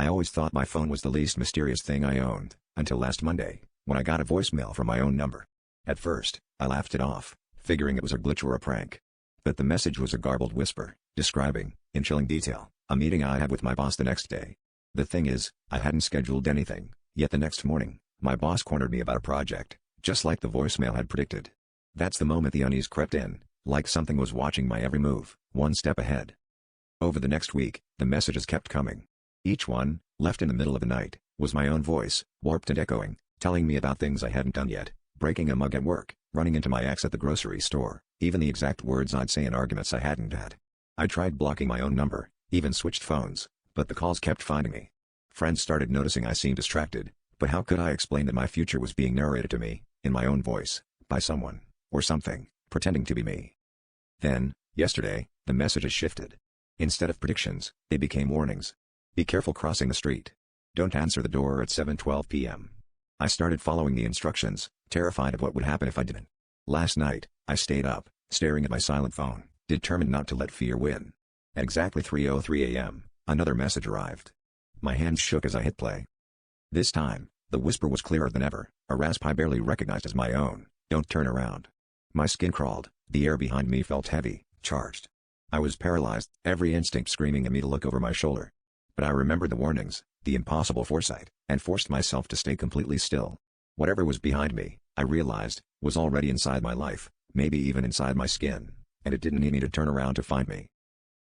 I always thought my phone was the least mysterious thing I owned, until last Monday, when I got a voicemail from my own number. At first, I laughed it off, figuring it was a glitch or a prank. But the message was a garbled whisper, describing, in chilling detail, a meeting I had with my boss the next day. The thing is, I hadn't scheduled anything, yet the next morning, my boss cornered me about a project, just like the voicemail had predicted. That's the moment the unease crept in, like something was watching my every move, one step ahead. Over the next week, the messages kept coming. Each one, left in the middle of the night, was my own voice, warped and echoing, telling me about things I hadn't done yet, breaking a mug at work, running into my ex at the grocery store, even the exact words I'd say in arguments I hadn't had. I tried blocking my own number, even switched phones, but the calls kept finding me. Friends started noticing I seemed distracted, but how could I explain that my future was being narrated to me, in my own voice, by someone, or something, pretending to be me? Then, yesterday, the messages shifted. Instead of predictions, they became warnings. Be careful crossing the street. Don't answer the door at 7:12 p.m. I started following the instructions, terrified of what would happen if I didn't. Last night, I stayed up, staring at my silent phone, determined not to let fear win. At exactly 3:03 a.m., another message arrived. My hands shook as I hit play. This time, the whisper was clearer than ever, a rasp I barely recognized as my own. Don't turn around. My skin crawled, the air behind me felt heavy, charged. I was paralyzed, every instinct screaming at me to look over my shoulder. But I remembered the warnings, the impossible foresight, and forced myself to stay completely still. Whatever was behind me, I realized, was already inside my life, maybe even inside my skin, and it didn't need me to turn around to find me.